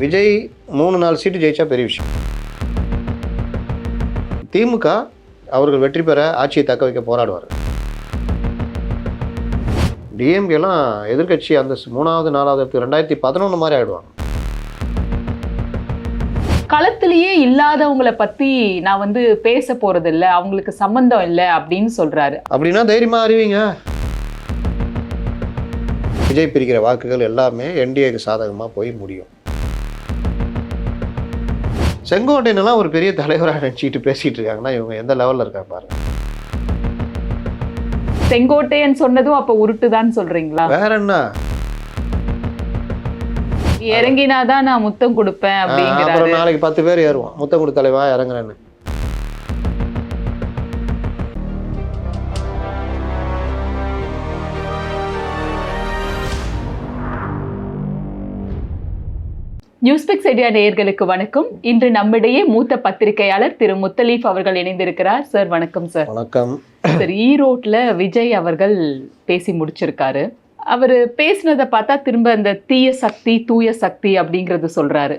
விஜய் 3-4 சீட்டு ஜெயிச்சா பெரிய விஷயம். திமுக அவர்கள் வெற்றி பெற ஆட்சியை தக்க வைக்க போராடுவார். டிஎம்கேலாம் எதிர்கட்சி அந்த 3வது 4வது 2011 மாதிரி ஆயிடுவாங்க. களத்திலேயே இல்லாதவங்களை பத்தி நான் பேச போறது இல்ல, அவங்களுக்கு சம்பந்தம் இல்லை அப்படின்னு சொல்றாரு. அப்படின்னா தைரியமா அறிவிங்க. விஜய் பிரிக்கிற வாக்குகள் எல்லாமே என்டிஏக்கு சாதகமா போய் முடியும். செங்கோட்டையனெல்லாம் ஒரு பெரிய தலைவராக நினச்சிட்டு பேசிட்டு இருக்காங்கன்னா இவங்க எந்த லெவலில் இருக்காங்க பாருங்க. செங்கோட்டையன் சொன்னதும் அப்ப உருட்டுதான் சொல்றீங்களா? வேற என்ன, இறங்கினாதான் நான் முத்தம் கொடுப்பேன் அப்படிங்கிறாரு. அப்புறம் நாளைக்கு 10 பேர் ஏறுவோம் முத்தம் கொடு தலைவா இறங்குறேன்னு. நியூஸ்பிக்ஸ் ஐடியா நேயர்களுக்கு வணக்கம். இன்று நம்மிடையே மூத்த பத்திரிகையாளர் திரு முத்தலீப் அவர்கள் இணைந்திருக்கிறார். சார் வணக்கம். சார் வணக்கம். சார், ஈரோட்ல விஜய் அவர்கள் பேசி முடிச்சிருக்காரு. அவர் பேசினதை பார்த்தா திரும்ப அந்த தீய சக்தி தூய சக்தி அப்படிங்கிறது சொல்றாரு.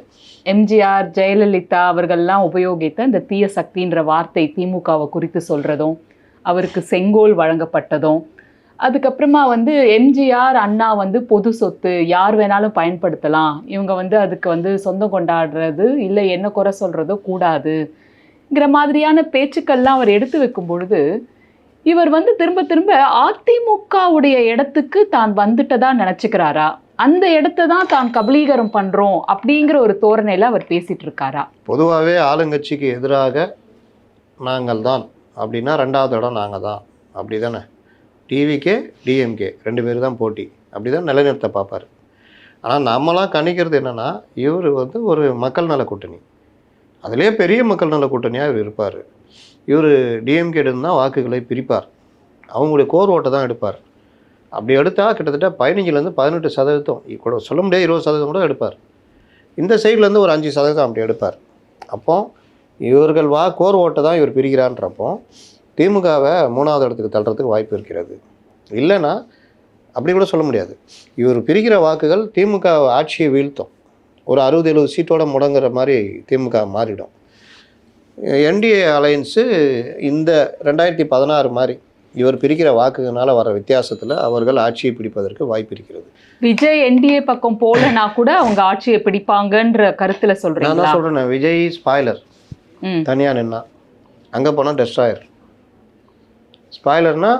எம்ஜிஆர் ஜெயலலிதா அவர்கள்லாம் உபயோகித்த இந்த தீய சக்தின்ற வார்த்தை திமுகவை குறித்து சொல்றதும், அவருக்கு செங்கோல் வழங்கப்பட்டதும், அதுக்கப்புறமா எம்ஜிஆர் அண்ணா பொது சொத்து யார் வேணாலும் பயன்படுத்தலாம், இவங்க அதுக்கு சொந்தம் கொண்டாடுறது இல்லை என்ன குறை சொல்றதோ கூடாதுங்கிற மாதிரியான பேச்சுக்கள்லாம் அவர் எடுத்து வைக்கும் பொழுது இவர் திரும்ப திரும்ப அதிமுகவுடைய இடத்துக்கு தான் வந்துட்டதா நினைச்சுக்கிறாரா, அந்த இடத்த தான் தான் கபலீகரம் பண்றோம் அப்படிங்கிற ஒரு தோரணையில அவர் பேசிட்டு இருக்காரா? பொதுவாகவே ஆளுங்கட்சிக்கு எதிராக நாங்கள் தான் அப்படின்னா 2வது இடம் நாங்கள் தான் அப்படி தானே. டிவிகே டிஎம்கே 2 பேர் தான் போட்டி அப்படி தான் நிலைநிறுத்த பார்ப்பார். ஆனால் நம்மளாம் கணிக்கிறது என்னென்னா இவர் ஒரு மக்கள் நல கூட்டணி, அதிலே பெரிய மக்கள் நல கூட்டணியாக இவர் இருப்பார். இவர் டிஎம்கேடுன்னு தான் வாக்குகளை பிரிப்பார், அவங்களுடைய கோர் ஓட்டை தான் எடுப்பார். அப்படி எடுத்தால் கிட்டத்தட்ட 15-18% கூட சொல்ல முடியாது, 20% கூட எடுப்பார். இந்த சைட்லேருந்து ஒரு 5% அப்படி எடுப்பார். அப்போ இவர்கள் கோர் ஓட்டை தான் இவர் பிரிக்கிறான்றப்போ திமுகவை 3வது இடத்துக்கு தள்ளுறதுக்கு வாய்ப்பு இருக்கிறது. இல்லைன்னா அப்படி கூட சொல்ல முடியாது, இவர் பிரிக்கிற வாக்குகள் திமுக ஆட்சியை வீழ்த்தும். ஒரு 60-70 சீட்டோட முடங்குற மாதிரி திமுக மாறிடும். என்டிஏ அலையன்ஸு இந்த 2016 மாதிரி இவர் பிரிக்கிற வாக்குகளால் வர வித்தியாசத்தில் அவர்கள் ஆட்சியை பிடிப்பதற்கு வாய்ப்பு இருக்கிறது. விஜய் என்டிஏ பக்கம் போலனா கூட அவங்க ஆட்சியை பிடிப்பாங்கன்ற கருத்தில் சொல்கிறேன். நான் தான் சொல்கிறேன், விஜய் ஸ்பாய்லர் தனியாக நின்னா, அங்கே போனால் டெஸ்ட்ராயர். ஸ்பாய்லர்னால்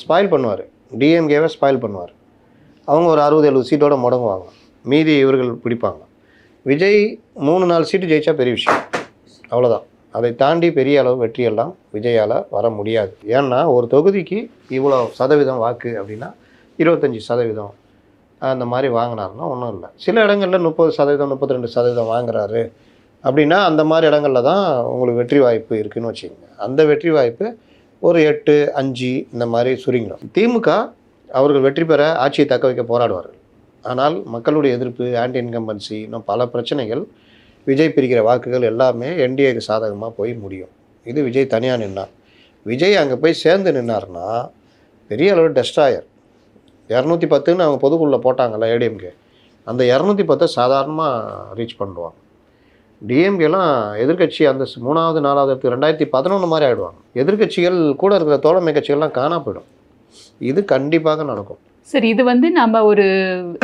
ஸ்பாயில் பண்ணுவார், டிஎம்கேவை ஸ்பாயில் பண்ணுவார். அவங்க ஒரு 60-70 சீட்டோட முடங்குவாங்க, மீதி இவர்கள் பிடிப்பாங்க. விஜய் 3-4 சீட்டு ஜெயிச்சா பெரிய விஷயம், அவ்வளோதான். அதை தாண்டி பெரிய அளவு வெற்றியெல்லாம் விஜயால் வர முடியாது. ஏன்னா ஒரு தொகுதிக்கு இவ்வளோ சதவீதம் வாக்கு அப்படின்னா 25% அந்த மாதிரி வாங்கினாருன்னா ஒன்றும் இல்லை. சில இடங்களில் 30%, 32% வாங்குறாரு அப்படின்னா அந்த மாதிரி இடங்களில் தான் உங்களுக்கு வெற்றி வாய்ப்பு இருக்குதுன்னு வச்சுக்கோங்க. அந்த வெற்றி வாய்ப்பு ஒரு 8-5 இந்த மாதிரி சுருங்கிடும். திமுக அவர்கள் வெற்றி பெற ஆட்சியை தக்க வைக்க போராடுவார்கள். ஆனால் மக்களுடைய எதிர்ப்பு, ஆன்டி இன்கம்பன்சி, இன்னும் பல பிரச்சனைகள், விஜய் பிரிக்கிற வாக்குகள் எல்லாமே என்டிஏக்கு சாதகமாக போய் முடியும். இது விஜய் தனியாக நின்னார். விஜய் அங்கே போய் சேர்ந்து நின்னார்னா பெரிய அளவு டெஸ்ட்ராயர். 210ன்னு அவங்க பொதுக்குள்ளே போட்டாங்கல்ல ஏடிஎம்கே, அந்த 210 சாதாரணமாக ரீச் பண்ணுவாங்க. டிஎம்கேலாம் எதிர்கட்சி அந்த 3வது 4வது 2011 மாதிரி ஆகிடுவாங்க. எதிர்கட்சிகள் கூட இருக்கிற தோழமை கட்சிகள்லாம் காணா போயிடும். இது கண்டிப்பாக நடக்கும். சரி, இது நம்ம ஒரு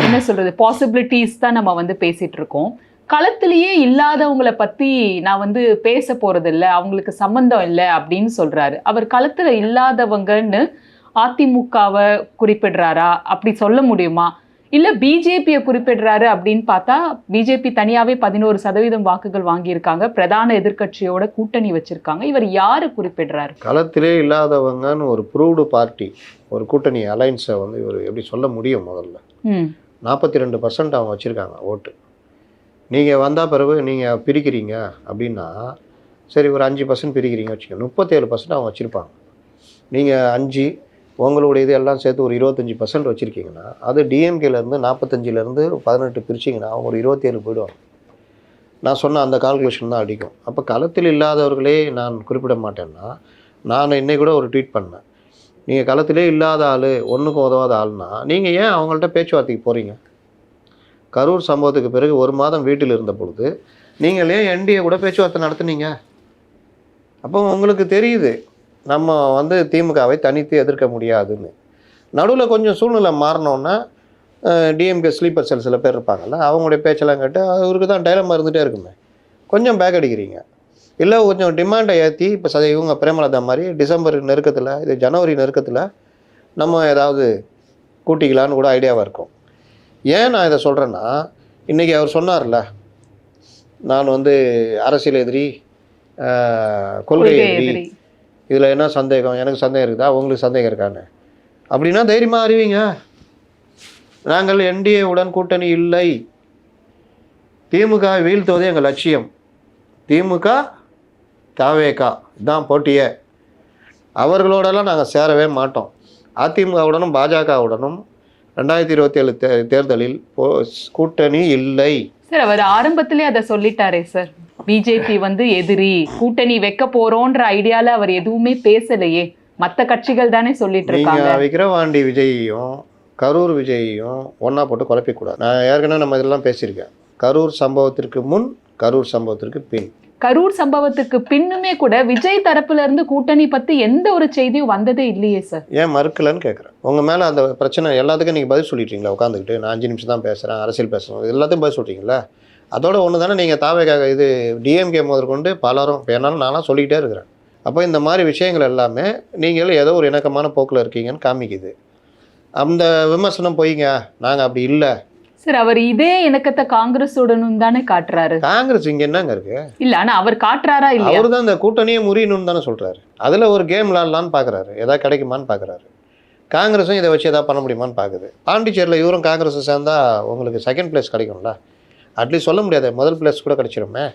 என்ன சொல்கிறது பாசிபிலிட்டிஸ் தான் நம்ம பேசிகிட்டு இருக்கோம். களத்திலேயே இல்லாதவங்களை பற்றி நான் பேச போகிறது இல்லை, அவங்களுக்கு சம்மந்தம் இல்லை அப்படின்னு சொல்கிறாரு. அவர் களத்தில் இல்லாதவங்கன்னு அதிமுகவை குறிப்பிடுறாரா? அப்படி சொல்ல முடியுமா? இல்லை பிஜேபியை குறிப்பிடுறாரு அப்படின்னு பார்த்தா பிஜேபி தனியாகவே 11% வாக்குகள் வாங்கியிருக்காங்க, பிரதான எதிர்கட்சியோட கூட்டணி வச்சுருக்காங்க. இவர் யாரை குறிப்பிடுறாரு? களத்திலே இல்லாதவங்கன்னு ஒரு ப்ரூவ்டு பார்ட்டி, ஒரு கூட்டணி அலைன்ஸை இவர் எப்படி சொல்ல முடியும்? முதல்ல 42% அவங்க வச்சுருக்காங்க ஓட்டு. நீங்கள் வந்தால் பிறகு நீங்கள் பிரிக்கிறீங்க அப்படின்னா சரி, ஒரு 5% பிரிக்கிறீங்க வச்சுக்கோங்க, 37% அவங்க வச்சுருப்பாங்க. நீங்கள் 5 உங்களுடைய இது எல்லாம் சேர்த்து ஒரு 25% வச்சுருக்கீங்கன்னா அது டிஎம்கேலேருந்து 45லேருந்து 18 பிரிச்சிங்கன்னா அவங்க ஒரு 27 போயிடுவாங்க. நான் சொன்ன அந்த கால்குலேஷன் தான் அடிக்கும். அப்போ களத்தில் இல்லாதவர்களே நான் குறிப்பிட மாட்டேன்னா, நான் இன்னைக்கு கூட ஒரு ட்வீட் பண்ணேன், நீங்கள் களத்திலே இல்லாத ஆள், ஒன்றுக்கும் உதவாத ஆள்னா நீங்கள் ஏன் அவங்கள்ட்ட பேச்சுவார்த்தைக்கு போகிறீங்க? கரூர் சம்பவத்துக்கு பிறகு 1 மாதம் வீட்டில் இருந்த பொழுது நீங்கள் ஏன் என்டிஏ கூட பேச்சுவார்த்தை நடத்துனீங்க? அப்போ உங்களுக்கு தெரியுது நம்ம வந்து திமுகவை தனித்து எதிர்க்க முடியாதுன்னு. நடுவில் கொஞ்சம் சூழ்நிலை மாறினோன்னா டிஎம்கே ஸ்லீப்பர் செல் சில பேர் இருப்பாங்கல்ல, அவங்களுடைய பேச்செல்லாம் கேட்டு அவருக்கு தான் டைலமா இருந்துகிட்டே இருக்குமே. கொஞ்சம் பேக் அடிக்கிறீங்க. இல்லை கொஞ்சம் டிமாண்டை ஏற்றி இப்போ இவங்க பிரேமலதா மாதிரி டிசம்பர் நெருக்கத்தில், இது ஜனவரி நெருக்கத்தில் நம்ம ஏதாவது கூட்டிக்கலான்னு கூட ஐடியாவாக இருக்கும். ஏன் நான் இதை சொல்கிறேன்னா, இன்றைக்கி அவர் சொன்னார்ல, நான் வந்து அரசியல் எதிரி, கொள்கை எதிரி, இதில் என்ன சந்தேகம், எனக்கு சந்தேகம் இருக்குதா, உங்களுக்கு சந்தேகம் இருக்கான்னு, அப்படின்னா தைரியமாக அறிவிங்க. நாங்கள் என்டிஏ உடன் கூட்டணி இல்லை, திமுக வீழ்த்துவதே எங்கள் லட்சியம், திமுக தவேகா இதுதான் போட்டியே, அவர்களோடலாம் நாங்கள் சேரவே மாட்டோம், அதிமுகவுடனும் பாஜகவுடனும் 2027 தேர்தலில் கூட்டணி இல்லை. சார் அவர் ஆரம்பத்திலே அதை சொல்லிட்டாரே சார், பிஜேபி வந்து எதிரி, கூட்டணி வைக்க போறோன்ற ஐடியால அவர் எதுவுமே பேசலையே, மற்ற கட்சிகள் தானே சொல்லிட்டு இருக்காங்க. நீங்கள் விக்கிரவாண்டி விஜயையும் கரூர் விஜயையும் ஒன்றா போட்டு குழப்பிக்கூடாது. நான் ஏற்கனவே நம்ம இதெல்லாம் பேசியிருக்கேன். கரூர் சம்பவத்திற்கு முன், கரூர் சம்பவத்திற்கு பின். கரூர் சம்பவத்துக்கு பின்னுமே கூட விஜய் தரப்புல இருந்து கூட்டணி பத்தி எந்த ஒரு செய்தியும் வந்ததே இல்லையே சார். ஏன் மறுக்கலன்னு கேட்குறேன். உங்கள் மேலே அந்த பிரச்சனை எல்லாத்துக்கும் நீங்கள் பதில் சொல்லிட்டீங்களா? உட்காந்துக்கிட்டு நான் 5 நிமிஷம் தான் பேசுகிறேன், அரசியல் பேசுகிறேன், எல்லாத்தையும் பதில் சொல்லிட்டீங்களா? அதோட ஒன்று தானே நீங்கள் தாவேக்காக இது டிஎம்கே முதற்கொண்டு பலரும் இப்போ என்னாலும் நான்லாம் சொல்லிக்கிட்டே இருக்கிறேன். அப்போ இந்த மாதிரி விஷயங்கள் எல்லாமே நீங்கள் ஏதோ ஒரு இணக்கமான போக்கில் இருக்கீங்கன்னு காமிக்குது. அந்த விமர்சனம் போய்ங்க, நாங்கள் அப்படி இல்லை சார். அவர் இதே இணக்கத்தை காங்கிரஸுடனும் தானே காட்டுறாரு. காங்கிரஸ் இங்கே என்னங்க இருக்கு? இல்ல ஆனா அவர் காட்டுறாரா இல்லையா? அவர் தான் இந்த கூட்டணியை முறியணும்னு தானே சொல்கிறாரு. அதில் ஒரு கேம் விளாட்லான்னு பார்க்குறாரு, எதாவது கிடைக்குமான்னு பார்க்குறாரு. காங்கிரஸும் இதை வச்சு எதாவது பண்ண முடியுமான்னு பார்க்குது. பாண்டிச்சேரியில் இவரும் காங்கிரஸை சேர்ந்தா உங்களுக்கு செகண்ட் பிளேஸ் கிடைக்கும்ல, அட்லீஸ்ட் சொல்ல முடியாது, முதல் பிளேஸ் கூட கிடைச்சிருமே.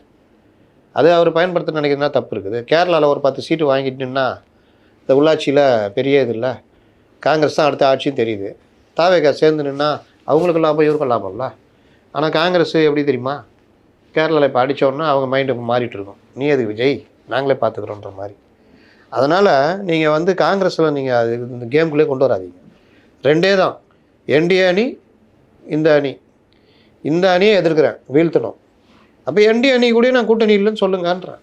அது அவர் பயன்படுத்த நினைக்கிறதுனா தப்பு இருக்குது. கேரளாவில் ஒரு 10 சீட்டு வாங்கிட்டுன்னா இந்த உள்ளாட்சியில் பெரிய இது இல்லை, காங்கிரஸ் தான் அடுத்த ஆட்சியும் தெரியுது. தாவேகா சேர்ந்து நின்னா அவங்களுக்கு லாபம், இவருக்கும் லாபம்ல. ஆனால் காங்கிரஸ் எப்படி தெரியுமா, கேரளாவில் இப்போ அடித்தோன்னா அவங்க மைண்டு மாறிட்டு இருக்கும், நீ எதுக்கு விஜய், நாங்களே பார்த்துக்குறோன்ற மாதிரி. அதனால் நீங்கள் வந்து காங்கிரஸில் நீங்கள் அது இந்த கேமுக்குள்ளே கொண்டு வராதீங்க. 2 தான், என்டிஏ அணி, இந்த அணி. இந்த அணியை எதிர்க்கிறேன், வீழ்த்தணும். அப்போ என்டிஏ அணி கூட நான் கூட்டணி இல்லைன்னு சொல்லுங்கன்றேன்.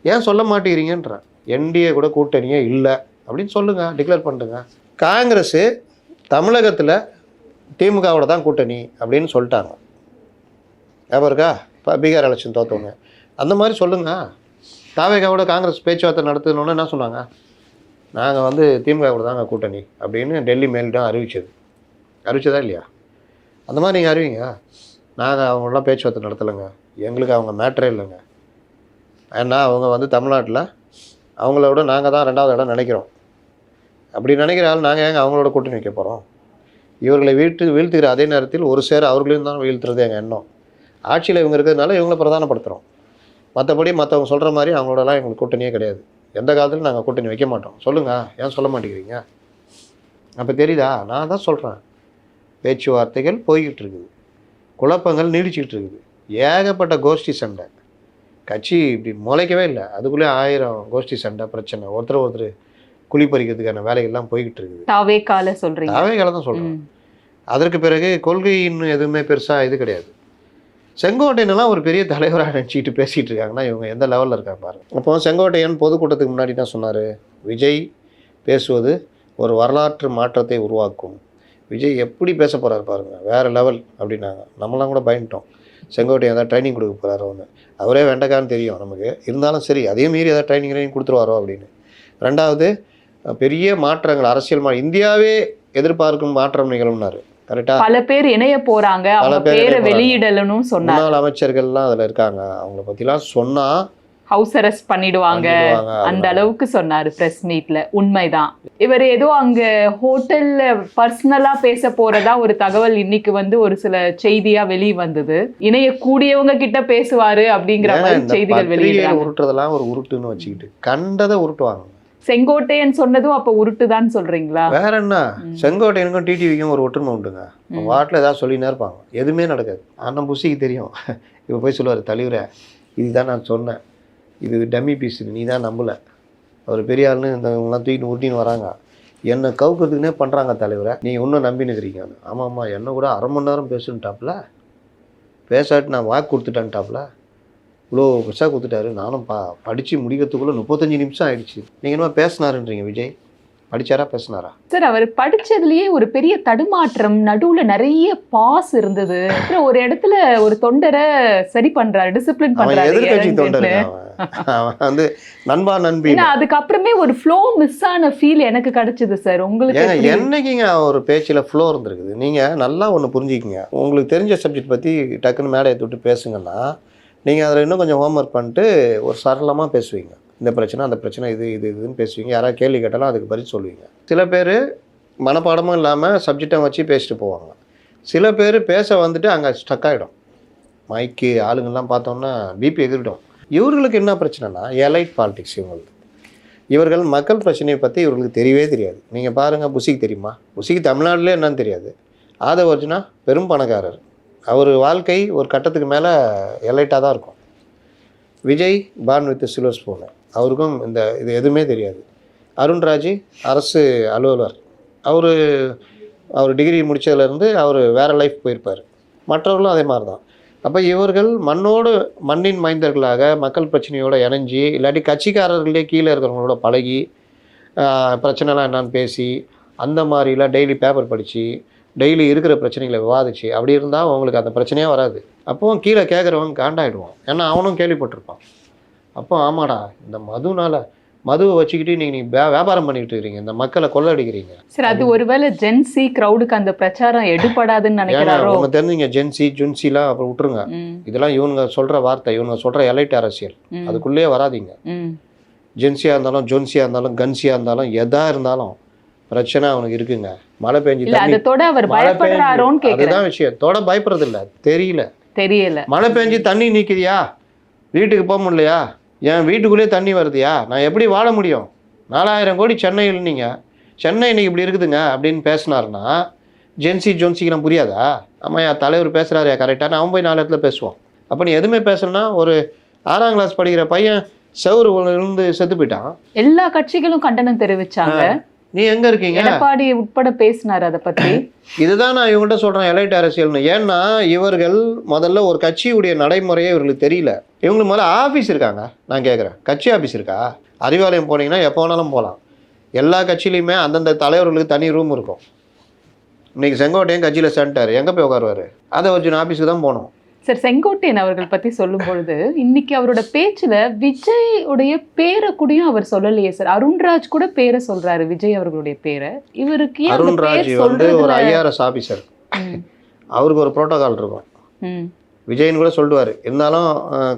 ஏன் சொல்ல மாட்டேங்கிறீங்கன்றேன். என்டிஏ கூட கூட்டணியே இல்லை அப்படின்னு சொல்லுங்கள், டிக்ளேர் பண்ணுங்க. காங்கிரஸு தமிழகத்தில் திமுகவோட தான் கூட்டணி அப்படின்னு சொல்லிட்டாங்க. ஞாபகம் இருக்கா? இப்போ பீகார் எலெக்ஷன் தோற்றவங்க அந்த மாதிரி சொல்லுங்கள். தாவேகாவோட காங்கிரஸ் பேச்சுவார்த்தை நடத்தணுன்னு என்ன சொன்னாங்க, நாங்கள் வந்து திமுகவோட தாங்க கூட்டணி அப்படின்னு டெல்லி மேலிடம் அறிவிச்சதா இல்லையா? அந்த மாதிரி நீங்கள் அறிவிங்க. நாங்கள் அவங்களெலாம் பேச்சுவார்த்தை நடத்தலைங்க, எங்களுக்கு அவங்க மேட்டரே இல்லைங்க. ஏன்னா அவங்க வந்து தமிழ்நாட்டில் அவங்களோட நாங்கள் தான் 2வது இடம் நினைக்கிறோம். அப்படி நினைக்கிற ஆள் நாங்கள் ஏங்க அவங்களோட கூட்டணி வைக்க போகிறோம்? இவர்களை வீழ்த்துகிற அதே நேரத்தில் ஒரு சேர அவர்களையும் தான் வீழ்த்துறது எங்கள் எண்ணம். ஆட்சியில் இவங்க இருக்கிறதுனால இவங்களை பிரதானப்படுத்துகிறோம். மற்றபடி மற்றவங்க சொல்கிற மாதிரி அவங்களோடலாம் எங்களுக்கு கூட்டணியே கிடையாது. எந்த காலத்திலும் நாங்கள் கூட்டணி வைக்க மாட்டோம். சொல்லுங்கள், ஏன் சொல்ல மாட்டேங்கிறீங்க? அப்போ தெரியுதா? நான் தான் சொல்கிறேன், பேச்சுவார்த்தைகள் போய்கிட்டு இருக்குது, குழப்பங்கள் நீடிச்சிக்கிட்டு இருக்குது, ஏகப்பட்ட கோஷ்டி சண்டை. கட்சி இப்படி முளைக்கவே இல்லை, அதுக்குள்ளே 1000 கோஷ்டி சண்டை பிரச்சனை, ஒருத்தர் குழி பறிக்கிறதுக்கான வேலைகள்லாம் போய்கிட்டு இருக்குது. தாவேக்கால சொல்கிறீங்க? தாவேக்கால தான் சொல்கிறேன். அதற்கு பிறகு கொள்கைன்னு எதுவுமே பெருசாக இது கிடையாது. செங்கோட்டையனெல்லாம் ஒரு பெரிய தலைவராக நினச்சிக்கிட்டு பேசிகிட்டு இருக்காங்கன்னா இவங்க எந்த லெவலில் இருக்காங்க பாருங்க. அப்போ செங்கோட்டையன் பொதுக்கூட்டத்துக்கு முன்னாடி தான் சொன்னார், விஜய் பேசுவது ஒரு வரலாற்று மாற்றத்தை உருவாக்கும். விஜய் எப்படி பேச போகிறாரு பாருங்கள், வேறு லெவல் அப்படின்னாங்க. நம்மளாம் கூட பயந்துட்டோம், செங்கோட்டையன் ஏதாவது ட்ரைனிங் கொடுக்க போகிறாரோ ஒன்று. அவரே வெண்டைக்கான்னு தெரியும் நமக்கு, இருந்தாலும் சரி அதே மீறி ஏதாவது ட்ரைனிங் கொடுத்துருவாரோ அப்படின்னு. 2வது, பெரிய மாற்றங்கள், அரசியல் இந்தியாவே எதிர்பார்க்கும் மாற்றம் நிகழும்னாரு. கரெக்டா? பல பேர் இணைய போறாங்க, அவங்க பேரை வெளியிடலனும் சொன்னாங்க. முன்னாள் அமைச்சர்கள்லாம் அதில் இருக்காங்க, அவங்கள பற்றிலாம் சொன்னால் ஹவுஸ் அரெஸ்ட் பண்ணிடுவாங்க அந்த அளவுக்கு சொன்னாரு பிரஸ் மீட்ல. உண்மைதான். இவர் ஏதோ அங்க ஹோட்டல்ல பர்சனலா பேச போறதா ஒரு தகவல் இன்னைக்கு வந்து ஒரு சில செய்தியா வெளியே வந்தது. இணைய கூடியவங்க கிட்ட பேசுவாரு அப்படிங்கிற மாதிரி செய்திகள் வெளியிடுறாங்க. உருட்டுறதெல்லாம் ஒரு உருட்டுன்னு வச்சுக்கிட்டு கண்டதை உருட்டுவாங்க. செங்கோட்டையன் சொன்னதும் அப்ப உருட்டுதான் சொல்றீங்களா? வேற என்ன, செங்கோட்டையனுக்கும் டிடிவிக்கும் ஒரு ஒற்றுமை உண்டுங்க. வாட்டில் ஏதாவது சொல்லினே இருப்பாங்க, எதுவுமே நடக்காது. ஆனால் புஷிக்கு தெரியும். இப்போ போய் சொல்லுவார், தலைவரை இதுதான் நான் சொன்னேன், இது டம்மி பீஸ், நீ தான் நம்பலை, அவர் பெரிய ஆள்னு இந்தவங்களாம் தூக்கிட்டு உருட்டின்னு வராங்க, என்னை கவுக்கிறதுக்குனே பண்ணுறாங்க தலைவரை, நீ இன்னும் நம்பினுக்கிறீங்க. ஆமாம்மா, என்ன கூட 1/2 மணி நேரம் பேசுன்ட்டாப்புல, பேசாட்டு நான் வாக்கு கொடுத்துட்டேன்ட்டாப்ல. இவ்வளோ பெருசாக கொடுத்துட்டாரு. நானும் படித்து முடிக்கிறதுக்குள்ளே 35 நிமிஷம் ஆயிடுச்சு. நீங்கள் என்ன பேசினாருன்றீங்க விஜய்? படிச்சாரா பேசினாரா? சார் அவர் படிச்சதுலயே ஒரு பெரிய தடுமாற்றம், நடுவுல நிறைய பாஸ் இருந்தது. அப்புறம் ஒரு இடத்துல ஒரு தொண்டரை சரி பண்றாரு, டிசிப்ளின் பண்றாரு. எதிர்கட்சி தொண்டர் அவன் வந்து நண்பா நண்பி. அதுக்கப்புறமே ஒரு ஃப்ளோ மிஸ் ஆன ஃபீல் எனக்கு கிடைச்சது சார். உங்களுக்கு என்னைக்குங்க ஒரு பேச்சில் ஃப்ளோ இருந்திருக்குது? நீங்கள் நல்லா ஒன்று புரிஞ்சுக்கிங்க. உங்களுக்கு தெரிஞ்ச சப்ஜெக்ட் பற்றி டக்குன்னு மேடையை தொட்டு பேசுங்கன்னா நீங்கள் அதில் இன்னும் கொஞ்சம் ஹோம்ஒர்க் பண்ணிட்டு ஒரு சரளமாக பேசுவீங்க. இந்த பிரச்சனை அந்த பிரச்சனை இதுன்னு பேசுவீங்க. யாராவது கேள்வி கேட்டாலும் அதுக்கு பதில் சொல்லுவீங்க. சில பேர் மனப்பாடமும் இல்லாமல் சப்ஜெக்டை வச்சு பேசிட்டு போவாங்க. சில பேர் பேச வந்துட்டு அங்கே ஸ்டக் ஆகிடும். மைக்கு ஆளுங்கள்லாம் பார்த்தோன்னா பிபி எகிரிடும். இவர்களுக்கு என்ன பிரச்சனைனா எலைட் பாலிடிக்ஸ். இவர்கள் மக்கள் பிரச்சனையை பற்றி இவர்களுக்கு தெரியவே தெரியாது. நீங்கள் பாருங்கள், புஷிக்கு தெரியுமா? புஷிக்கு தமிழ்நாட்டிலே என்னன்னு தெரியாது. ஆதவ் அர்ஜுனா பெரும் பணக்காரர். அவர் வாழ்க்கை ஒரு கட்டத்துக்கு மேலே எலைட்டாக தான் இருக்கும். Vijay born with silver spoon, அவருக்கும் இது எதுவுமே தெரியாது. அருண்ராஜ் அரசு அலுவலர். அவர் டிகிரி முடித்ததுலேருந்து அவர் வேறு லைஃப் போயிருப்பார். மற்றவர்களும் அதே மாதிரி தான். அப்போ இவர்கள் மண்ணின் மைந்தர்களாக மக்கள் பிரச்சனையோடு இணைஞ்சி, இல்லாட்டி கட்சிக்காரர்களே கீழே இருக்கிறவங்களோட பழகி பிரச்சனைலாம் என்னான்னு பேசி, அந்த மாதிரிலாம் டெய்லி பேப்பர் படித்து டெய்லி இருக்கிற பிரச்சனைகளை விவாதிச்சு அப்படி இருந்தால் அவங்களுக்கு அந்த பிரச்சனையே வராது. அப்போ கீழே கேட்குறவங்க காண்டாயிடுவான். ஏன்னா அவனும் கேள்விப்பட்டிருப்பான். அப்போ ஆமாடா, இந்த மதுவை வச்சுக்கிட்டு நீங்கள் வியாபாரம் பண்ணிக்கிட்டு இருக்கிறீங்க, இந்த மக்களை கொள்ளடிக்கிறீங்க. சார் அது ஒருவேளை ஜென்சி க்ரௌடுக்கு அந்த பிரச்சாரம் எடுபடாதுன்னு நினைக்கிறாரோ? அவங்க தெரிஞ்சுங்க, ஜுன்சிலாம் அப்புறம் விட்டுருங்க. இதெல்லாம் இவனுங்க சொல்கிற வார்த்தை, இவனுங்க சொல்கிற எலைட் அரசியல். அதுக்குள்ளேயே வராதிங்க. ஜென்சியாக இருந்தாலும் ஜொன்சியாக இருந்தாலும் கன்சியாக இருந்தாலும் எதா இருந்தாலும் பிரச்சனை அவனுக்கு இருக்குங்க. மழை பெஞ்சு அதுதான் விஷயம். தொட பயப்படுறது இல்லை, தெரியல. மழை பெஞ்சு தண்ணி நிற்கிறியா? வீட்டுக்கு போக முடியலையா? என் வீட்டுக்குள்ளேயே தண்ணி வருதுயா? நான் எப்படி வாழ முடியும்? 4000 கோடி சென்னையில் சென்னை இன்னைக்கு இப்படி இருக்குதுங்க அப்படின்னு பேசினாருன்னா ஜொன்சிக்கு நான் புரியாதா? ஆமாம், என் தலைவர் பேசுகிறாரு கரெக்டாக, அவன் போய் 4 இடத்துல பேசுவான். அப்போ நீ எதுவுமே பேசணும்னா ஒரு 6ஆம் கிளாஸ் படிக்கிற பையன் செவுரு இருந்து செத்து போயிட்டான். எல்லா கட்சிகளும் கண்டனம் தெரிவிச்சாங்க. நீ எங்க இருக்கீங்க? எடப்பாடி உட்பட பேசினார் அதை பத்தி. இதுதான் நான் இவங்கள்ட்ட சொல்றேன் எலைட் அரசியல்னு. ஏன்னா இவர்கள் முதல்ல ஒரு கட்சியுடைய நடைமுறையே இவர்களுக்கு தெரியல. இவங்களுக்கு முதல்ல ஆஃபீஸ் இருக்காங்க. நான் கேட்குறேன், கட்சி ஆஃபீஸ் இருக்கா? அறிவாலயம் போனீங்கன்னா எப்போ வேணாலும் போகலாம். எல்லா கட்சியிலையுமே அந்தந்த தலைவர்களுக்கு தனி ரூம் இருக்கும். இன்னைக்கு செங்கோட்டையன் கட்சியில் சேர்ந்துட்டார், எங்கே போய் உட்காருவார்? அதை வச்சு நான் ஆஃபீஸுக்கு தான் போகணும். சார், செங்கோட்டையன் அவர்கள் பற்றி சொல்லும் பொழுது இன்னைக்கு அவரோட பேச்சில் விஜய் உடைய பேரை கூடயும் அவர் சொல்லலையே சார். அருண்ராஜ் கூட பேரை சொல்றாரு, விஜய் அவர்களுடைய பேரை. இவருக்கு அருண்ராஜ் வந்து ஒரு IRS ஆஃபீஸர், அவருக்கு ஒரு புரோட்டோகால் இருக்கும். விஜய்னு கூட சொல்லுவார். இருந்தாலும்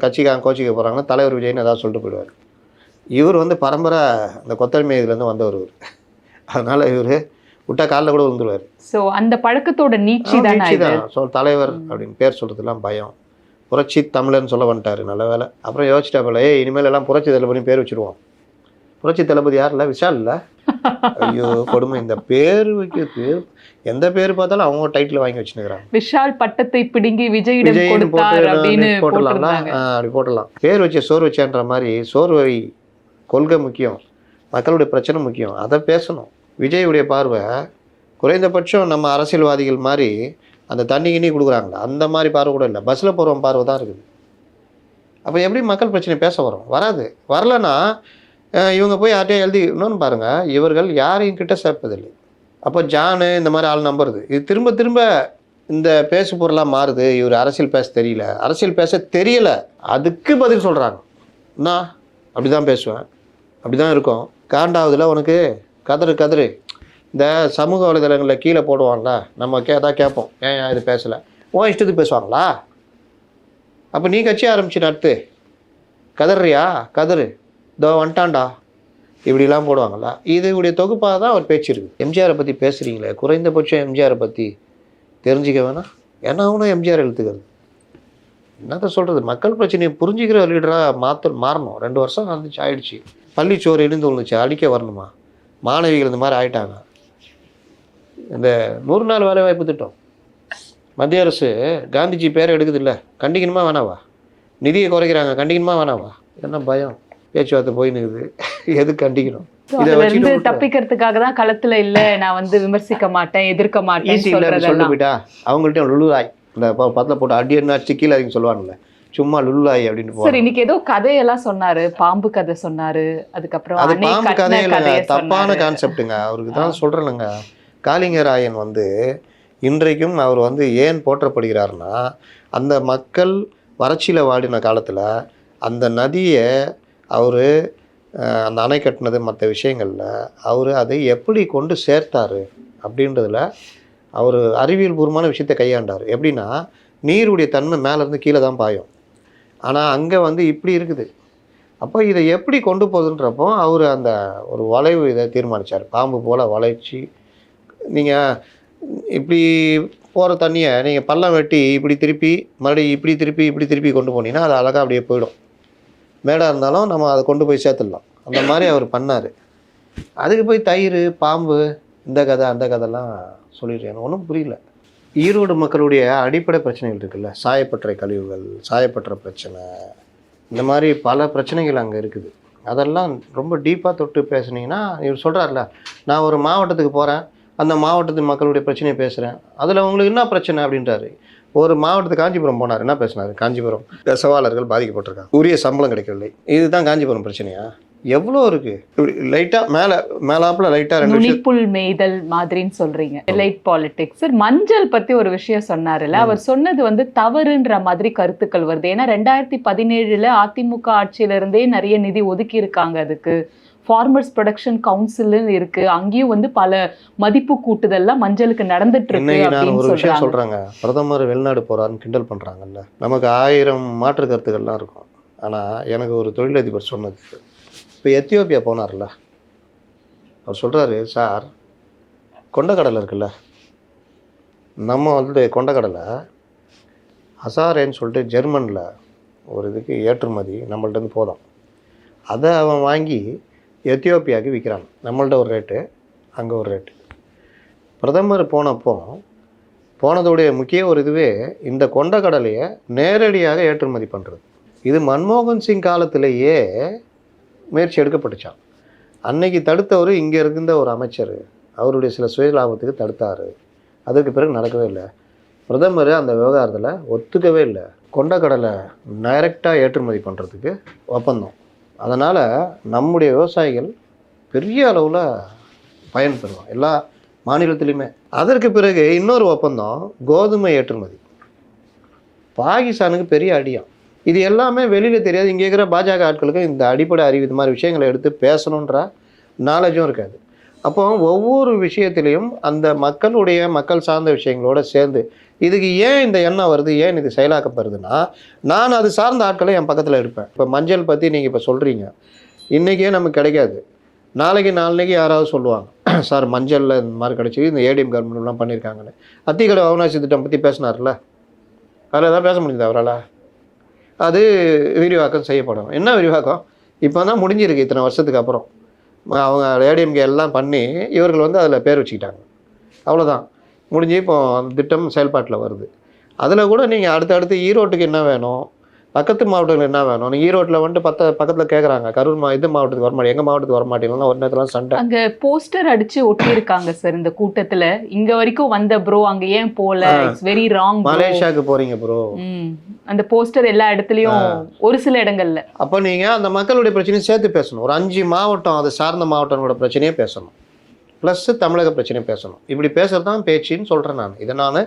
கட்சிக்காரங்க கோச்சிக்க போகிறாங்கன்னா தலைவர் விஜய்னு ஏதாவது சொல்லிட்டு போயிடுவார். இவர் வந்து பரம்பரை இந்த கொத்தடிமை இதுலேருந்து வந்தவர். அதனால் இவர் விட்டா காலில் கூட விழுந்துருவார். ஸோ அந்த பழக்கத்தோட நீட்சி தான் தலைவர் அப்படின்னு பேர் சொல்கிறதுலாம் பயம். புரட்சி தமிழர்னு சொல்ல வந்துட்டார், நல்ல வேலை. அப்புறம் யோசிச்சிட்டாப்பில், இனிமேல் எல்லாம் புரட்சி தளபதி பேர் வச்சுருவோம். புரட்சி தளபதி யார் இல்லை, விஷால் இல்லை. ஐயோ கொடுமை, இந்த பேர் வைக்க எந்த பேர் பார்த்தாலும் அவங்க டைட்டில் வாங்கி வச்சுருக்கிறாங்க. விஷால் பட்டத்தை பிடுங்கி விஜயிடம் போட்டுடலாம்ல, அப்படி போட்டுடலாம். பேர் வச்சு சோறு வச்சேன்ற மாதிரி சோறு வை, கொள்கை முக்கியம், மக்களுடைய பிரச்சனை முக்கியம், அதை பேசணும். விஜயுடைய பார்வை குறைந்தபட்சம் நம்ம அரசியல்வாதிகள் மாதிரி அந்த தண்ணி கிண்ணி கொடுக்குறாங்களா அந்த மாதிரி பார்வை கூட இல்லை. பஸ்ஸில் போகிறவன் பார்வை தான் இருக்குது. அப்போ எப்படி மக்கள் பிரச்சனை பேச வரும்? வராது. வரலன்னா இவங்க போய் யார்ட்டையும் எழுதி இன்னொன்று பாருங்கள், இவர்கள் யாரையும் கிட்ட சேர்ப்பதில்லை. அப்போ ஜானு இந்த மாதிரி ஆள் நம்புறது, இது திரும்ப திரும்ப இந்த பேசு பொருளாக மாறுது. இவர் அரசியல் பேச தெரியல, அரசியல் பேச தெரியலை, அதுக்கு பதில் சொல்கிறாங்க. நான் அப்படி தான் பேசுவேன், அப்படி தான் இருக்கும். காண்டாவதுல உனக்கு கதறு இந்த சமூக வலைதளங்களில் கீழே போடுவாங்களா, நம்ம தான் கேட்போம், ஏன் இது பேசலை, உன் இஷ்டத்துக்கு பேசுவாங்களா? அப்போ நீ கட்சி ஆரம்பிச்சு நடத்து, கதறியா கதறு, இதோ வந்துட்டான்டா, இப்படிலாம் போடுவாங்களா? இதுடைய தொகுப்பாக தான் ஒரு பேச்சு இருக்குது. எம்ஜிஆரை பற்றி பேசுகிறீங்களே, குறைந்தபட்சம் எம்ஜிஆரை பற்றி தெரிஞ்சிக்க வேணாம்? ஏன்னா அவனும் எம்ஜிஆர் எழுத்துக்கிறது. என்னத்த சொல்கிறது, மக்கள் பிரச்சனையை புரிஞ்சிக்கிற லீடராக மாறணும். 2 வருஷம் ஆயிடுச்சு. பள்ளிச்சோறு இருந்து வந்துச்சு, அடிக்க வரணுமா? மாணவிகள் இந்த மாதிரி ஆகிட்டாங்க. இந்த 100 நாள் வேலை வாய்ப்பு திட்டம் மத்திய அரசு காந்திஜி பேரை எடுக்குது இல்லை, கண்டிக்கணுமா வேணாவா? நிதியை குறைக்கிறாங்க, கண்டிக்கணுமா வேணாவா? என்ன பயம், பேச்சுவார்த்தை போய் நிற்குது, எது கண்டிக்கணும்? இதை வச்சு தப்பிக்கிறதுக்காக தான் களத்தில் இல்லை, நான் வந்து விமர்சிக்க மாட்டேன், எதிர்க்க மாட்டேன் சொல்லி போயிட்டா அவங்கள்ட்ட லுலுராய் இந்த பத்தில் போட்டு அடியன்னு அடிச்சு கீழே அறிங்க சொல்லுவாங்கல்ல, சும்மா லுல்லாயி அப்படின்னு சார் போவாங்க. இன்னைக்கு ஏதோ கதையெல்லாம் சொன்னாரு, பாம்பு கதை சொன்னாரு, அதுக்கப்புறம் அது அணை பாம்பு கட்டின கதையிலங்க, கதையை தப்பான சொன்னாரு. கான்செப்டுங்க. அவருக்கு தான் சொல்கிறேனுங்க. காளிங்கராயன் வந்து இன்றைக்கும் அவர் வந்து ஏன் போற்றப்படுகிறாருன்னா, அந்த மக்கள் வறட்சியில் வாடின காலத்தில் அந்த நதியை அவர் அந்த அணை கட்டினது மற்ற விஷயங்களில் அவர் அதை எப்படி கொண்டு சேர்த்தாரு அப்படின்றதுல அவர் அறிவியல் பூர்வமான விஷயத்தை கையாண்டார். எப்படின்னா, நீருடைய தன்மை மேலேருந்து கீழே தான் பாயும், ஆனால் அங்கே வந்து இப்படி இருக்குது. அப்போ இதை எப்படி கொண்டு போகுதுன்றப்போ அவர் அந்த ஒரு வளைவு இதை தீர்மானித்தார். பாம்பு போல் வளைச்சி நீங்கள் இப்படி போகிற தண்ணியை நீங்கள் பள்ளம் வெட்டி இப்படி திருப்பி மறுபடியும் இப்படி திருப்பி கொண்டு போனீங்கன்னா அது அழகாக அப்படியே போயிடும். மேடாக இருந்தாலும் நம்ம அதை கொண்டு போய் சேர்த்துடலாம். அந்த மாதிரி அவர் பண்ணார். அதுக்கு போய் தயிர் பாம்பு இந்த கதை அந்த கதைலாம் சொல்லிட்டு எனக்கு ஒன்றும் புரியல. ஈரோடு மக்களுடைய அடிப்படை பிரச்சனைகள் இருக்குல்ல, சாயப்பட்டறை கழிவுகள், சாயப்பட்டறை பிரச்சனை, இந்த மாதிரி பல பிரச்சனைகள் அங்கே இருக்குது. அதெல்லாம் ரொம்ப டீப்பாக தொட்டு பேசுனீங்கன்னா, இவர் சொல்கிறார்ல, நான் ஒரு மாவட்டத்துக்கு போகிறேன், அந்த மாவட்டத்து மக்களுடைய பிரச்சனையை பேசுகிறேன், அதில் உங்களுக்கு என்ன பிரச்சனை அப்படின்றாரு. ஒரு மாவட்டத்துக்கு காஞ்சிபுரம் போனார், என்ன பேசினார்? காஞ்சிபுரம் நெசவாளர்கள் பாதிக்கப்பட்டிருக்காங்க, உரிய சம்பளம் கிடைக்கவில்லை. இதுதான் காஞ்சிபுரம் பிரச்சனையா? எவ்வளோ இருக்குது. இப்படி லைட்டாக மேலாப்பில் லைட்டாக நுனிப்புல் மேய்தல் மாதிரின்னு சொல்றீங்க. Light politics. மஞ்சள் பத்தி ஒரு விஷயம் சொன்னார்ல, அவர் சொன்னது வந்து தவறுன்ற மாதிரி கருத்துக்கள் வருது. ஏன்னா 2017 அதிமுக ஆட்சியில இருந்தே நிறைய நிதி ஒதுக்கி இருக்காங்க அதுக்கு. ஃபார்மர்ஸ் ப்ரொடக்ஷன் கவுன்சில்னு இருக்கு, அங்கேயும் வந்து பல மதிப்பு கூட்டுதல்லாம் மஞ்சளுக்கு நடந்துட்டு இருக்கு அப்படின்னு ஒரு விஷயம் சொல்றாங்க. சொல்றாங்க. பிரதமர் வெளிநாடு போறாருன்னு கிண்டல் பண்றாங்கல்ல, நமக்கு 1000 மாற்று கருத்துக்கள்லாம் இருக்கும். ஆனா எனக்கு ஒரு தொழிலதிபர் சொன்னது, இப்போ எத்தியோப்பியா போனார்ல, அவர் சொல்கிறாரு, சார் கொண்டக்கடலை இருக்குல்ல, நம்ம வந்து கொண்டக்கடலை ஹசாரேன்னு சொல்லிட்டு ஜெர்மனில் ஒரு இதுக்கு ஏற்றுமதி நம்மள்ட்ட போதும், அதை அவன் வாங்கி எத்தியோப்பியாவுக்கு விற்கிறான். நம்மள்ட்ட ஒரு ரேட்டு, அங்கே ஒரு ரேட்டு. பிரதமர் போனதோடைய முக்கிய ஒரு இதுவே இந்த கொண்டக்கடலையை நேரடியாக ஏற்றுமதி பண்ணுறது. இது மன்மோகன் சிங் காலத்திலேயே முயற்சி எடுக்கப்பட்டுச்சான். அன்னைக்கு தடுத்தவர் இங்கே இருந்த ஒரு அமைச்சர், அவருடைய சில சுயலாபத்துக்கு தடுத்தார். அதுக்கு பிறகு நடக்கவே இல்லை. பிரதமர் அந்த விவகாரத்தில் ஒத்துக்கவே இல்லை. கொண்டக்கடலை டைரெக்டாக ஏற்றுமதி பண்ணுறதுக்கு ஒப்பந்தம். அதனால் நம்முடைய விவசாயிகள் பெரிய அளவில் பயன்பெறுவோம் எல்லா மாநிலத்திலையுமே. அதற்கு பிறகு இன்னொரு ஒப்பந்தம், கோதுமை ஏற்றுமதி. பாகிஸ்தானுக்கு பெரிய அடியாம். இது எல்லாமே வெளியில் தெரியாது. இங்கே இருக்கிற பாஜக ஆட்களுக்கு இந்த அடிப்படை அறிவு இது மாதிரி விஷயங்களை எடுத்து பேசணுன்ற நாலேஜும் இருக்காது. அப்போ ஒவ்வொரு விஷயத்திலையும் அந்த மக்கள் சார்ந்த விஷயங்களோடு சேர்ந்து இதுக்கு ஏன் இந்த எண்ணம் வருது, ஏன் இது செயலாக்கப்படுதுன்னா, நான் அது சார்ந்த ஆட்களை என் பக்கத்தில் எடுப்பேன். இப்போ மஞ்சள் பற்றி நீங்கள் இப்போ சொல்கிறீங்க, இன்றைக்கே நமக்கு கிடைக்காது, நாளைக்கு யாராவது சொல்லுவாங்க, சார் மஞ்சளில் இந்த மாதிரி கிடச்சி இந்த ஏடிஎம் கவர்மெண்ட்லாம் பண்ணியிருக்காங்கன்னு. அத்திக்கடை அவனாசி திட்டம் பற்றி பேசினார்ல, அதில் எதாவது பேச முடியுது அவரால்? அது விரிவாக்கம் செய்யப்படும். என்ன விரிவாக்கம்? இப்போ தான் முடிஞ்சிருக்கு. இத்தனை வருஷத்துக்கு அப்புறம் அவங்க ஏடிஎம்கே எல்லாம் பண்ணி இவர்கள் வந்து அதில் பேர் வச்சுக்கிட்டாங்க. அவ்வளோதான் முடிஞ்சு. இப்போ திட்டம் செயல்பாட்டில் வருது. அதில் கூட நீங்கள் அடுத்தடுத்து ஈரோட்டுக்கு என்ன வேணும், பக்கத்து மாவட்டங்கள் என்ன வேணும், நீங்கள் ஈரோட்டில் வந்துட்டு பக்கத்தில் கேட்குறாங்க, கரூர் இது மாவட்டத்துக்கு வரமாட்டேன், எங்கள் மாவட்டத்துக்கு வரமாட்டேங்கன்னா ஒரு நேரத்தில் சண்டை. அங்கே போஸ்டர் அடித்து ஒட்டியிருக்காங்க சார் இந்த கூட்டத்தில், இங்கே வரைக்கும் வந்த ப்ரோ அங்கே ஏன் போகல, இட்ஸ் வெரி ராங், மலேசியாவுக்கு போகிறீங்க ப்ரோ, அந்த போஸ்டர் எல்லா இடத்துலையும் ஒரு சில இடங்கள்ல. அப்போ நீங்கள் அந்த மக்களுடைய பிரச்சனையும் சேர்த்து பேசணும். ஒரு 5 மாவட்டம் அது சார்ந்த மாவட்டங்களோட பிரச்சனையே பேசணும், ப்ளஸ் தமிழக பிரச்சனையும் பேசணும். இப்படி பேசுகிறது தான் பேச்சுன்னு சொல்கிறேன் நான். இதை நான்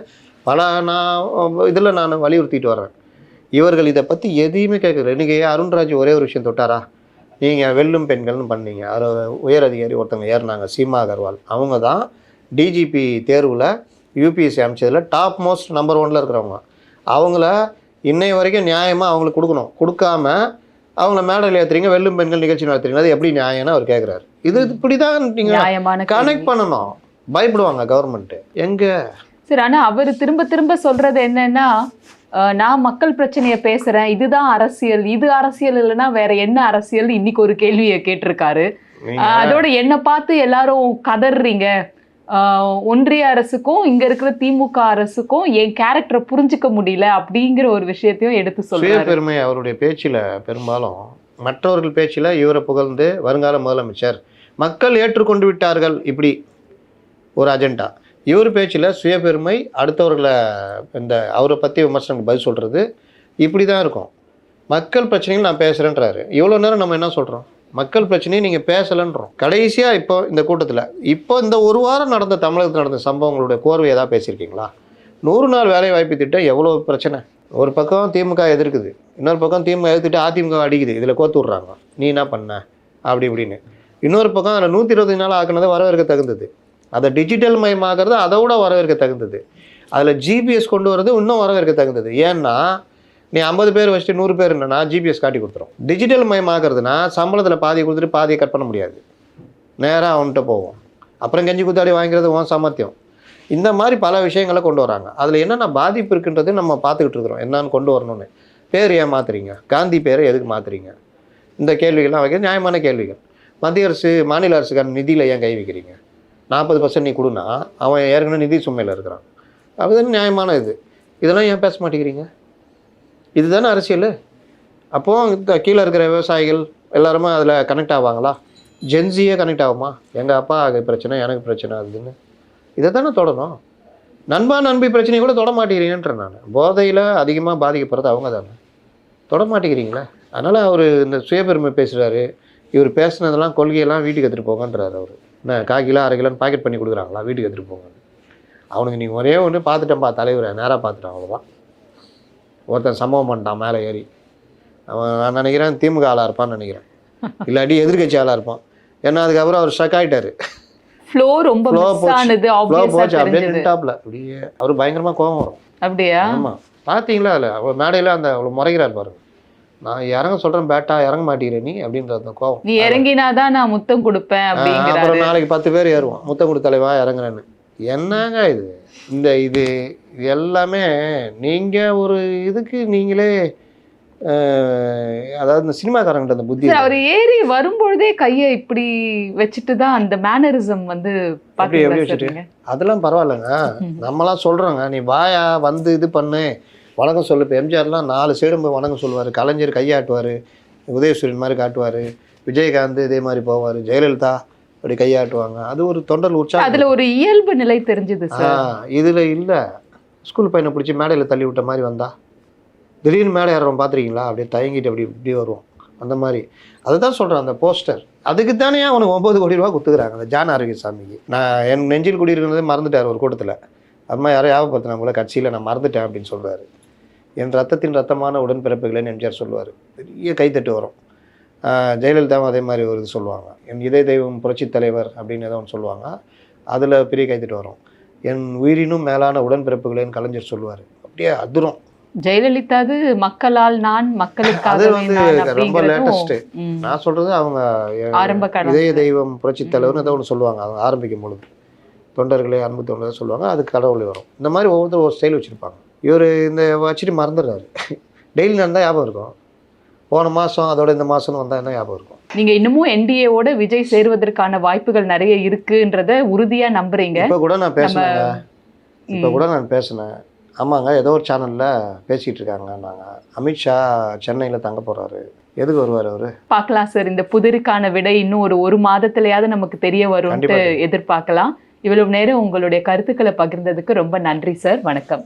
இதில் நான் வலியுறுத்திட்டு வர்றேன். இவர்கள் இதை பற்றி எதையுமே கேட்குறது. இன்றைக்கி அருண்ராஜ் ஒரே ஒரு விஷயம் தொட்டாரா, நீங்கள் வெல்லும் பெண்கள்னு பண்ணீங்க, உயர் அதிகாரி ஒருத்தவங்க ஏறினாங்க, சீமா அகர்வால். அவங்க தான் டிஜிபி தேர்வில் யூபிஎஸ்சி அமைச்சதில் டாப் மோஸ்ட் நம்பர் 1 இருக்கிறவங்க. அவங்கள இன்னைய வரைக்கும் நியாயமாக அவங்களுக்கு கொடுக்கணும், கொடுக்காம அவங்கள மேடையில் ஏற்றுறீங்க, வெல்லும் பெண்கள் நிகழ்ச்சி நடத்துறீங்க, அது எப்படி நியாயம்னு அவர் கேட்குறாரு. இது இப்படி தான் நீங்கள் கனெக்ட் பண்ணணும். பயப்படுவாங்க கவர்மெண்ட்டு எங்கே சரி. ஆனால் அவர் திரும்ப சொல்கிறது என்னன்னா, நான் மக்கள் பிரச்சனையை பேசுகிறேன், இதுதான் அரசியல், இது அரசியல் இல்லைன்னா வேற என்ன அரசியல், இன்னைக்கு ஒரு கேள்வியை கேட்டிருக்காரு. அதோட என்னை பார்த்து எல்லாரும் கதறீங்க, ஒன்றிய அரசுக்கும் இங்க இருக்கிற திமுக அரசுக்கும் என் கேரக்டரை புரிஞ்சுக்க முடியல அப்படிங்கிற ஒரு விஷயத்தையும் எடுத்து சொல்றாரு. பெருமை அவருடைய பேச்சில் பெரும்பாலும் மற்றவர்கள் பேச்சில் இவரை புகழ்ந்து வருங்கால முதலமைச்சர் மக்கள் ஏற்றுக்கொண்டு விட்டார்கள் இப்படி ஒரு அஜெண்டா. இவர் பேச்சில் சுயபெருமை, அடுத்தவர்களை இந்த அவரை பற்றி விமர்சனங்களுக்கு பதில் சொல்கிறது இப்படி தான் இருக்கும். மக்கள் பிரச்சனைகள் நான் பேசுகிறேன்றாரு. இவ்வளோ நேரம் நம்ம என்ன சொல்கிறோம்? மக்கள் பிரச்சனையை நீங்கள் பேசலைன்றோம். கடைசியாக இப்போ இந்த கூட்டத்தில் இந்த ஒரு வாரம் நடந்த தமிழகத்தில் நடந்த சம்பவங்களுடைய கோர்வை ஏதாவது பேசியிருக்கீங்களா? 100 நாள் வேலை வாய்ப்பு திட்டம் எவ்வளோ பிரச்சனை. ஒரு பக்கம் திமுக எதிர்க்குது, இன்னொரு பக்கம் திமுக எதிர்த்துட்டு அதிமுக அடிக்குது, இதில் கோத்து விட்றாங்க, நீ என்ன பண்ண அப்படி இப்படின்னு. இன்னொரு பக்கம் அதில் 120 நாள் ஆக்குனதை வரவேற்க தகுந்தது, அதை டிஜிட்டல் மயமாகிறது அதை விட வரவேற்க தகுந்தது, அதில் ஜிபிஎஸ் கொண்டு வரது இன்னும் வரவேற்க தகுந்தது. ஏன்னா நீ 50 பேர் வச்சுட்டு 100 பேர் என்னன்னா ஜிபிஎஸ் காட்டி கொடுத்துரும். டிஜிட்டல் மயமாகிறதுனா சம்பளத்தில் பாதி கொடுத்துட்டு பாதியை கட் பண்ண முடியாது, நேராக அவன்கிட்ட போவோம், அப்புறம் கஞ்சி குத்தாடி வாங்கிறது உன் சாமர்த்தியம். இந்த மாதிரி பல விஷயங்களை கொண்டு வராங்க. அதில் என்னென்ன பாதிப்பு இருக்குன்றது நம்ம பார்த்துக்கிட்டு இருக்கிறோம், என்னன்னு கொண்டு வரணும்னு. பேர் ஏன் மாற்றுறீங்க? காந்தி பேரை எதுக்கு மாற்றுறீங்க? இந்த கேள்விகள்லாம் வைக்கிறது நியாயமான கேள்விகள். மத்திய அரசு மாநில அரசுக்கான நிதியில் ஏன் கை வைக்கிறீங்க? 40% நீ கொடுனா அவன் ஏற்கனவே நிதி சுமையில் இருக்கிறான், அதுதான் நியாயமான இது. இதெல்லாம் ஏன் பேச மாட்டேங்கிறீங்க? இதுதானே அரசியல். அப்போது கீழே இருக்கிற விவசாயிகள் எல்லாருமே அதில் கனெக்ட் ஆவாங்களா? ஜென்சியே கனெக்ட் ஆகுமா? எங்கள் அப்பா பிரச்சனை, எனக்கு பிரச்சனை அதுன்னு இதை தானே தொடரும். நண்பா நண்பி பிரச்சனையை கூட தொட மாட்டேங்கிறீங்கன்றேன் நான். போதையில் அதிகமாக பாதிக்கப்படுறது அவங்க தானே, தொட மாட்டேங்கிறீங்களே. அதனால் அவர் இந்த சுயபெருமை பேசுகிறாரு. இவர் பேசுனதெல்லாம் கொள்கையெல்லாம் வீட்டுக்கு எடுத்துகிட்டு போங்கன்றார். அவர் என்ன 1/4 கிலோ 1/2 கிலோன்னு பாக்கெட் பண்ணி கொடுக்குறாங்களா? வீட்டுக்கு எடுத்துகிட்டு போங்க. அவனுக்கு நீங்கள் ஒரே ஒன்று பார்த்துட்டேன்ப்பா தலைவரை, நேராக பார்த்துட்டான், அவ்வளோதான். ஒருத்தன் சம்பவம் பண்ணிட்டான் மேலே ஏறி. அவன் நான் நினைக்கிறேன் திமுக ஆளாக இருப்பான்னு நினைக்கிறேன், இல்லாட்டி எதிர்கட்சி ஆளாக இருப்பான். ஏன்னா அதுக்கப்புறம் அவர் ஸ்ட்ரக் ஆகிட்டார். ஃப்ளோ ரொம்ப மிஸ் ஆனது ஆப்வியஸா தெரிஞ்சது. டாப்ல அப்படியே அவர் பயங்கரமா கோவம் வரும். அப்படியே ஆமா பாத்தீங்களா? அதுல அவர் மேடையில அந்த அவ்வளவு முறைகிறார் பாருங்க. நான் இறங்க சொல்றேன், பேட்டா இறங்க மாட்டேங்கிற நீ அப்படின்ற அந்த கோவம். நீ இறங்கினாதான் நான் முத்தம் கொடுப்பேன் அப்படிங்கிறாரு. அப்புறம் நாளைக்கு 10 பேர் ஏறுவோம், முத்தம் கொடு தலைவா இறங்குறேன்னு. என்னங்க இது? இது எல்லாமே நீங்க ஒரு இதுக்கு நீங்களே அதாவது இந்த சினிமாக்காரங்கிட்ட அந்த புத்தி. அவர் ஏறி வரும்பொழுதே கையை இப்படி வச்சுட்டு தான் அந்த மேனரிசம் வந்து அதெல்லாம் பரவாயில்லைங்க. நம்மளாம் சொல்றோங்க, நீ வாயா வந்து இது பண்ணு வணக்கம் சொல்லு. இப்போ எம்ஜிஆர்லாம் 4 சைடும் வணக்கம் சொல்லுவார், கலைஞர் கையாட்டுவார், உதயசூரியன் மாதிரி காட்டுவார், விஜயகாந்த் இதே மாதிரி போவார், ஜெயலலிதா அப்படி கையாட்டுவாங்க. அது ஒரு தொண்டல் உற்சாகம், அதுல ஒரு இயல்பு நிலை தெரிஞ்சது. இதுல இல்லை. ஸ்கூல் பையனை பிடிச்சி மேடையில் தள்ளி விட்ட மாதிரி வந்தா திடீர்னு மேடை ஏறுறோம் பார்த்துருக்கீங்களா? அப்படியே தயங்கிட்டு அப்படி இப்படி வருவோம். அந்த மாதிரி அதை தான் சொல்கிறேன். அந்த போஸ்டர் அதுக்கு தானே அவனுக்கு 9 கோடி ரூபா கொடுத்துக்கிறாங்க அந்த ஜான் ஆரோக்கியசாமிக்கு. நான் என் நெஞ்சில் குடியிருக்கிறதே மறந்துட்டார் ஒரு கூட்டத்தில். அம்மா யாரும் ஞாபகப்படுத்தினா போல கட்சியில் நான் மறந்துட்டேன் அப்படின்னு சொல்கிறாரு. என் ரத்தத்தின் ரத்தமான உடன்பிறப்புகளேன்னு எம்ஜிஆர் சொல்லுவார், பெரிய கைத்தட்டு வரும். ஜெயலலிதாவும் அதே மாதிரி ஒரு இது சொல்லுவாங்க, என் இதய தெய்வம் புரட்சி தலைவர் அப்படின்னு ஏதோ ஒன்று சொல்லுவாங்க, அதில் பெரிய கைத்தட்டு வரும். என் உயிரினும் மேலான உடன்பிறப்புகளேன்னு கலைஞர் சொல்லுவார். அப்படியே அதிரும். ஜெயலலிதா மக்களால் நான் மக்களுக்காக ரொம்ப லேட்டஸ்ட். நான் சொல்றது அவங்க இதய தெய்வம் புரட்சி தலைவர்னு ஏதோ ஒன்று சொல்லுவாங்க. அவங்க ஆரம்பிக்கும் பொழுது தொண்டர்களே அன்பு தொண்டர் சொல்லுவாங்க, அதுக்கு கடவுளே வரும். இந்த மாதிரி ஒவ்வொருத்தரும் ஒரு ஸ்டைல் வச்சுருப்பாங்க. இவர் இந்த வச்சுட்டு மறந்துடுறாரு. டெய்லி நடந்தால் ஞாபகம் இருக்கும், போன மாதம் அதோட இந்த மாதம்னு வந்தால் என்ன ஞாபகம் இருக்கும். நீங்கள் இன்னமும் என்டிஏவோட விஜய் சேருவதற்கான வாய்ப்புகள் நிறைய இருக்குன்றத உறுதியாக நம்புறீங்க? இப்போ கூட நான் பேசினேன். ஆமாங்க, ஏதோ ஒரு சேனலில் பேசிகிட்டு இருக்காங்க. நாங்கள் அமித்ஷா சென்னையில் தங்க போகிறாரு, எதுக்கு வருவார் அவர்? பார்க்கலாம் சார். இந்த புதிருக்கான விடை இன்னும் ஒரு மாதத்துலையாவது நமக்கு தெரிய வரும்னு எதிர்பார்க்கலாம். இவ்வளவு நேரம் உங்களுடைய கருத்துக்களை பகிர்ந்ததுக்கு ரொம்ப நன்றி சார். வணக்கம்.